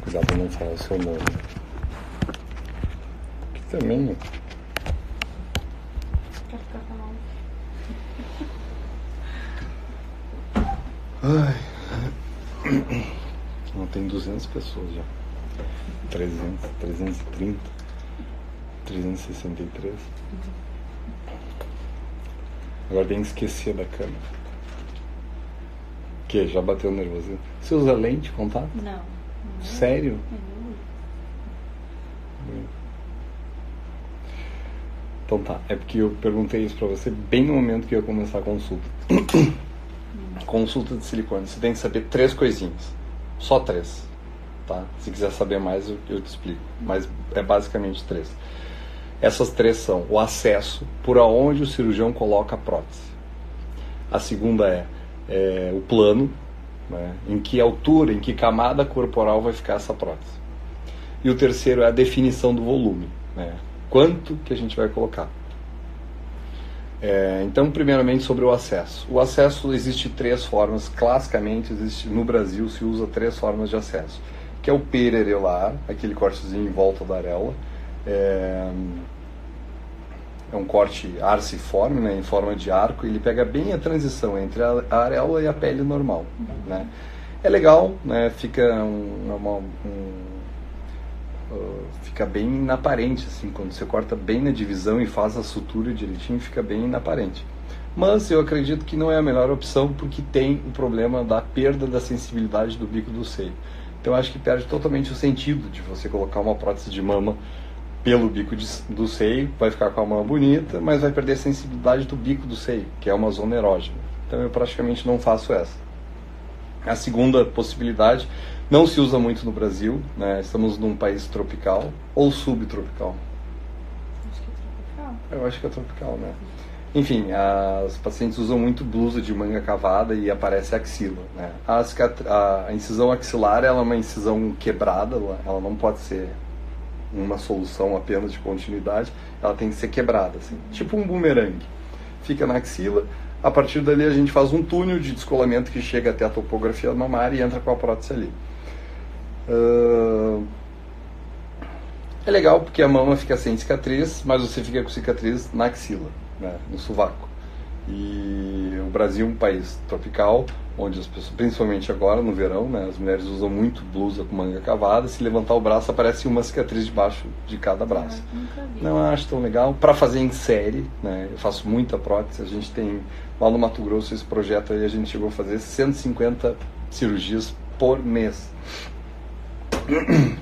Cuidado pra não falar o seu nome. Aqui também, ó. Ai. Não, tem 200 pessoas já. 300, 330, 363. Agora tem que esquecer da câmera. O que? Já bateu nervoso? Você usa lente, contato? Não. Sério? Então tá, é porque eu perguntei isso pra você bem no momento que eu ia começar a consulta. Consulta de silicone. Você tem que saber 3 coisinhas. Só 3. Tá? Se quiser saber mais, eu te explico. Mas é basicamente 3. Essas 3 são o acesso, por aonde o cirurgião coloca a prótese. A segunda é o plano, né? Em que altura, em que camada corporal vai ficar essa prótese. E o terceiro é a definição do volume, né? Quanto que a gente vai colocar. Então, primeiramente sobre o acesso. O acesso existe 3 formas, classicamente no Brasil se usa 3 formas de acesso, que é o periareolar, aquele cortezinho em volta da areola, é um corte arciforme, né, em forma de arco, ele pega bem a transição entre a areola e a pele normal, né? É legal, né, fica fica bem inaparente, assim, quando você corta bem na divisão e faz a sutura direitinho, fica bem inaparente. Mas eu acredito que não é a melhor opção, porque tem o problema da perda da sensibilidade do bico do seio. Então eu acho que perde totalmente o sentido de você colocar uma prótese de mama pelo bico do seio, vai ficar com a mama bonita, mas vai perder a sensibilidade do bico do seio, que é uma zona erógena. Então eu praticamente não faço essa. A segunda possibilidade, não se usa muito no Brasil, né? Estamos num país tropical ou subtropical. Acho que é tropical. Eu acho que é tropical, né? Enfim, as pacientes usam muito blusa de manga cavada e aparece a axila, né? A incisão axilar, ela é uma incisão quebrada, ela não pode ser uma solução apenas de continuidade, ela tem que ser quebrada, assim, tipo um bumerangue. Fica na axila, a partir dali a gente faz um túnel de descolamento que chega até a topografia mamária e entra com a prótese ali. É legal porque a mama fica sem cicatriz, mas você fica com cicatriz na axila, né, no sovaco. E o Brasil é um país tropical, onde as pessoas, principalmente agora no verão, né, as mulheres usam muito blusa com manga cavada. Se levantar o braço aparece uma cicatriz debaixo de cada braço. Não acho tão legal. Para fazer em série, né, eu faço muita prótese. A gente tem lá no Mato Grosso esse projeto aí, a gente chegou a fazer 150 cirurgias por mês.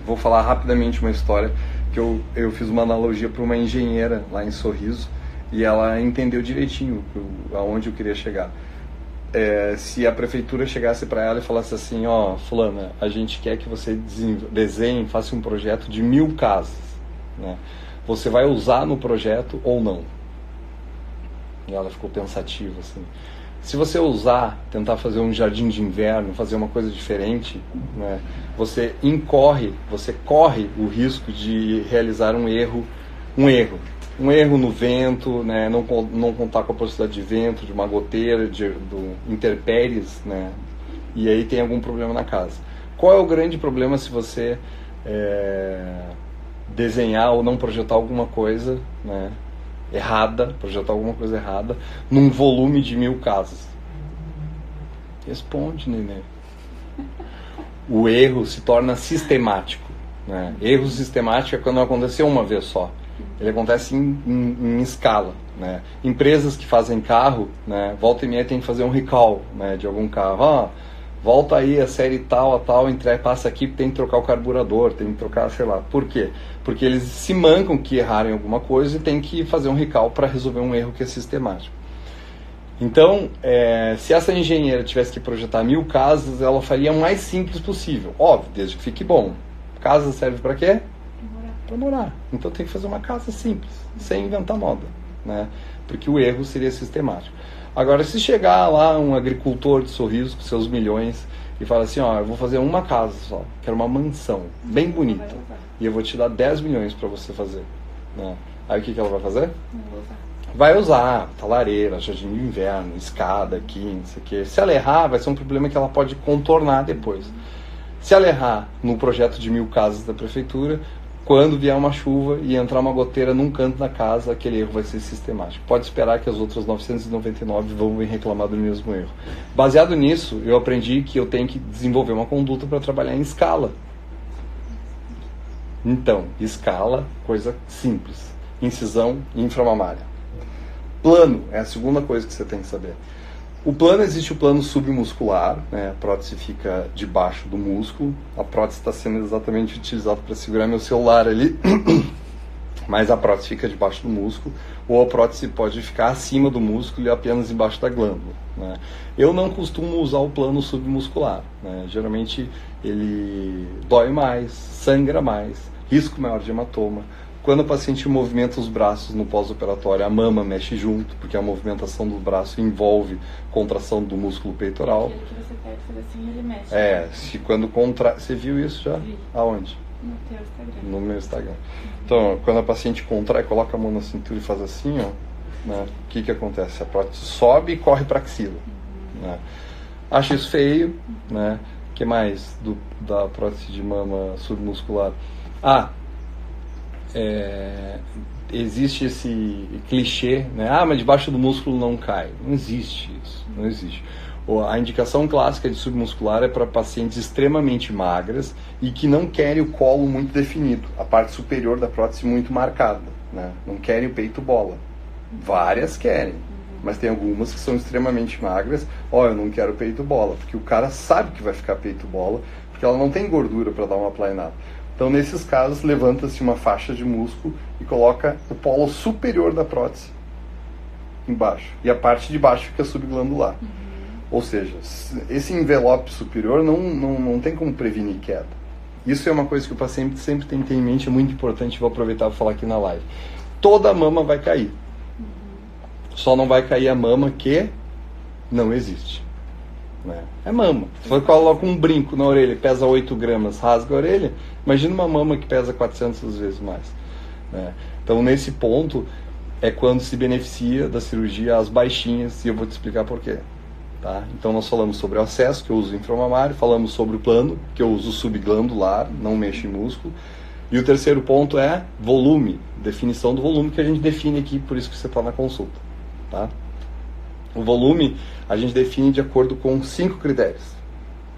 Vou falar rapidamente uma história que eu fiz uma analogia para uma engenheira lá em Sorriso e ela entendeu direitinho aonde eu queria chegar. Se a prefeitura chegasse para ela e falasse assim, ó, fulana, a gente quer que você desenhe, faça um projeto de 1000 casas, né? Você vai usar no projeto ou não? E ela ficou pensativa, assim. Se você usar, tentar fazer um jardim de inverno, fazer uma coisa diferente, né, você corre o risco de realizar um erro no vento, né, não contar com a possibilidade de vento, de uma goteira, do intempéries, né, e aí tem algum problema na casa. Qual é o grande problema se você desenhar ou não projetar alguma coisa, né, projetar alguma coisa errada num volume de 1000 casas? Responde, neném. O erro se torna sistemático, né? Erro sistemático é quando não aconteceu uma vez só. Ele acontece em escala, né? Empresas que fazem carro, né, volta e meia tem que fazer um recall, né, de algum carro. Volta aí a série tal, passa aqui, tem que trocar o carburador, tem que trocar, sei lá. Por quê? Porque eles se mancam que errarem alguma coisa e tem que fazer um recall para resolver um erro que é sistemático. Então, se essa engenheira tivesse que projetar 1000 casas, ela faria o mais simples possível. Óbvio, desde que fique bom. Casa serve para quê? Para morar. Então tem que fazer uma casa simples, sem inventar moda, né? Porque o erro seria sistemático. Agora, se chegar lá um agricultor de Sorriso com seus milhões e fala assim, ó, eu vou fazer uma casa só, quero uma mansão bem bonita e eu vou te dar 10 milhões para você fazer, né? Aí o que ela vai fazer? vai usar talareira, jardim de inverno, escada aqui, não sei o quê. Se ela errar, vai ser um problema que ela pode contornar depois. Se ela errar no projeto de 1000 casas da prefeitura, quando vier uma chuva e entrar uma goteira num canto da casa, aquele erro vai ser sistemático. Pode esperar que as outras 999 vão vir reclamar do mesmo erro. Baseado nisso, eu aprendi que eu tenho que desenvolver uma conduta para trabalhar em escala. Então, escala, coisa simples. Incisão inframamária. Plano é a segunda coisa que você tem que saber. O plano, existe o plano submuscular, né? A prótese fica debaixo do músculo. A prótese está sendo exatamente utilizada para segurar meu celular ali, mas a prótese fica debaixo do músculo, ou a prótese pode ficar acima do músculo e apenas embaixo da glândula, né? Eu não costumo usar o plano submuscular, né? Geralmente ele dói mais, sangra mais, risco maior de hematoma. Quando o paciente movimenta os braços no pós-operatório, a mama mexe junto, porque a movimentação do braço envolve contração do músculo peitoral. Aquele que você pega e faz assim, ele mexe. Se quando contrai... Você viu isso já? Vi. Aonde? No teu Instagram. No meu Instagram. Então, quando a paciente contrai, coloca a mão na cintura e faz assim, ó, né? O que acontece? A prótese sobe e corre para a axila. Né? Acho isso feio, né? O que mais da prótese de mama submuscular? Existe esse clichê, né? Mas debaixo do músculo não cai. Não existe isso, não existe. A indicação clássica de submuscular é para pacientes extremamente magras e que não querem o colo muito definido, a parte superior da prótese muito marcada, né? Não querem o peito bola. Várias querem, mas tem algumas que são extremamente magras. Eu não quero peito bola, porque o cara sabe que vai ficar peito bola, porque ela não tem gordura para dar uma plainada. Então, nesses casos, levanta-se uma faixa de músculo e coloca o polo superior da prótese embaixo. E a parte de baixo fica subglandular. Ou seja, esse envelope superior não tem como prevenir queda. Isso é uma coisa que o paciente sempre tem que ter em mente, é muito importante, vou aproveitar para falar aqui na live. Toda a mama vai cair. Só não vai cair a mama que não existe. É mama. Se você coloca um brinco na orelha, pesa 8 gramas, rasga a orelha, imagina uma mama que pesa 400 vezes mais. Né? Então, nesse ponto, é quando se beneficia da cirurgia as baixinhas, e eu vou te explicar por quê. Tá? Então, nós falamos sobre o acesso, que eu uso inframamário, falamos sobre o plano, que eu uso subglandular, não mexo em músculo, e o terceiro ponto é volume, definição do volume, que a gente define aqui, por isso que você está na consulta. Tá? O volume a gente define de acordo com 5 critérios.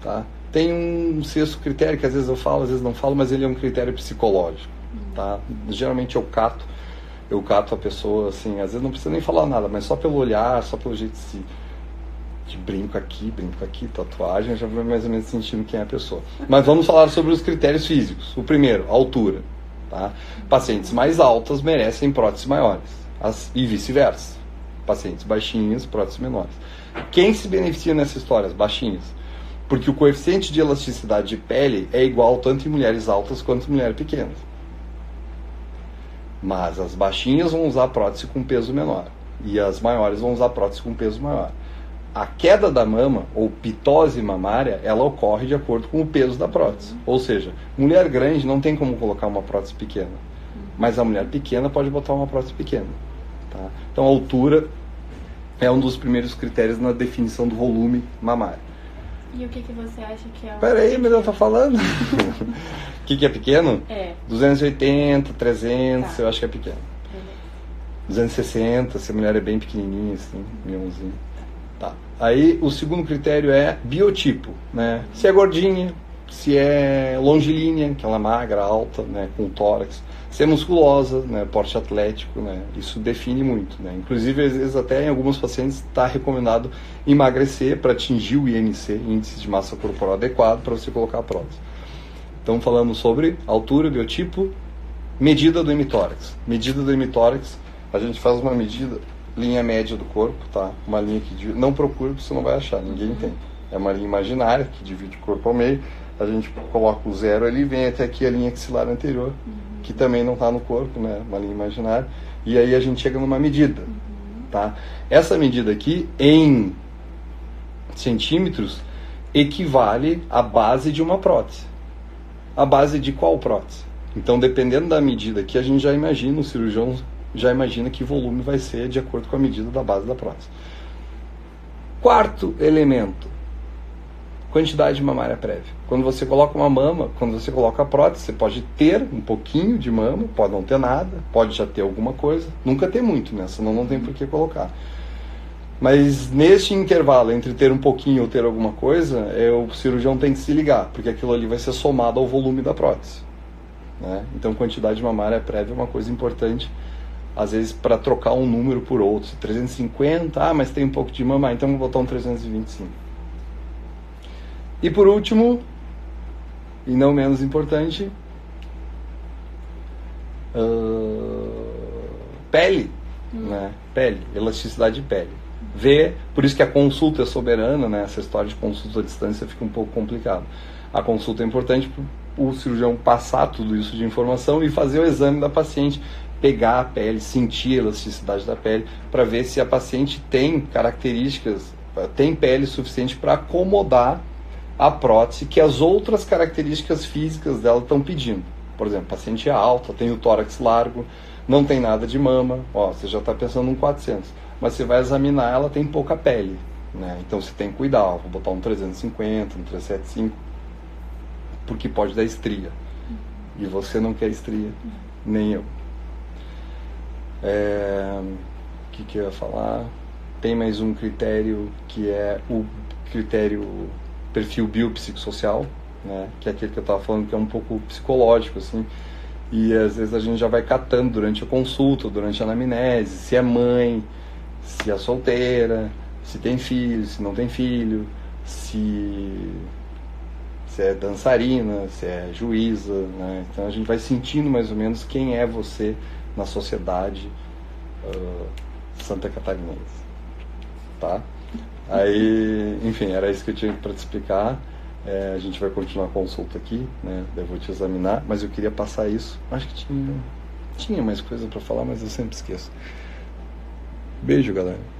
Tá? Tem um sexto critério que às vezes eu falo, às vezes não falo, mas ele é um critério psicológico. Tá? Geralmente eu cato a pessoa, assim, às vezes não precisa nem falar nada, mas só pelo olhar, só pelo jeito de brinco aqui, tatuagem, eu já vou mais ou menos sentindo quem é a pessoa. Mas vamos falar sobre os critérios físicos. O primeiro, altura. Tá? Pacientes mais altas merecem próteses maiores, e vice-versa. Pacientes baixinhos, próteses menores. Quem se beneficia nessa história? As baixinhas. Porque o coeficiente de elasticidade de pele é igual tanto em mulheres altas quanto em mulheres pequenas. Mas as baixinhas vão usar prótese com peso menor. E as maiores vão usar prótese com peso maior. A queda da mama, ou pitose mamária, ela ocorre de acordo com o peso da prótese. Ou seja, mulher grande não tem como colocar uma prótese pequena. Mas a mulher pequena pode botar uma prótese pequena. Tá? Então a altura é um dos primeiros critérios na definição do volume mamário. E o que você acha que é o... Peraí, mas eu tô falando. O que é pequeno? 280, 300, tá. Eu acho que é pequeno. 260, se a mulher é bem pequenininha, assim, milhãozinho. Tá. Aí o segundo critério é biotipo, né? Se é gordinha, se é longilínea, que ela é magra, alta, né, com tórax. Se é musculosa, né, porte atlético, né, isso define muito. Né? Inclusive, às vezes, até em alguns pacientes está recomendado emagrecer para atingir o IMC, índice de massa corporal adequado, para você colocar a prótese. Então, falamos sobre altura, biotipo, medida do hemitórax. Medida do hemitórax, a gente faz uma medida, linha média do corpo, tá? Uma linha que divide, não procura, porque você não vai achar, ninguém tem. É uma linha imaginária que divide o corpo ao meio. A gente coloca o zero ali, vem até aqui a linha axilar anterior, que também não está no corpo, né? Uma linha imaginária. E aí a gente chega numa medida, tá? Essa medida aqui, em centímetros, equivale à base de uma prótese. A base de qual prótese? Então, dependendo da medida aqui, a gente já imagina, o cirurgião já imagina que volume vai ser de acordo com a medida da base da prótese. Quarto elemento, quantidade mamária prévia. Quando você coloca uma mama, quando você coloca a prótese, você pode ter um pouquinho de mama, pode não ter nada, pode já ter alguma coisa, nunca ter muito, né? Senão não tem por que colocar. Mas neste intervalo entre ter um pouquinho ou ter alguma coisa, o cirurgião tem que se ligar, porque aquilo ali vai ser somado ao volume da prótese, né? Então quantidade mamária prévia é uma coisa importante, às vezes para trocar um número por outro. 350, mas tem um pouco de mama, então vou botar um 325. E por último, e não menos importante, pele, né? Pele, elasticidade de pele. Por isso que a consulta é soberana, né? Essa história de consulta à distância fica um pouco complicado. A consulta é importante para o cirurgião passar tudo isso de informação e fazer o exame da paciente, pegar a pele, sentir a elasticidade da pele, para ver se a paciente tem características, tem pele suficiente para acomodar a prótese que as outras características físicas dela estão pedindo. Por exemplo, a paciente é alta, tem o tórax largo, não tem nada de mama, você já está pensando num 400, mas você vai examinar, ela tem pouca pele, né? Então você tem que cuidar, vou botar um 350, um 375, porque pode dar estria, e você não quer estria, nem eu. O que eu ia falar? Tem mais um critério, que é o critério perfil biopsicossocial, né? Que é aquele que eu estava falando, que é um pouco psicológico, assim, e às vezes a gente já vai catando durante a consulta, durante a anamnese, se é mãe, se é solteira, se tem filho, se não tem filho, se é dançarina, se é juíza, né? Então a gente vai sentindo mais ou menos quem é você na sociedade santa catarinense, tá? Aí, enfim, era isso que eu tinha para te explicar. A gente vai continuar a consulta aqui, né? Eu vou te examinar, mas eu queria passar isso. Acho que tinha mais coisa para falar, mas eu sempre esqueço. Beijo, galera.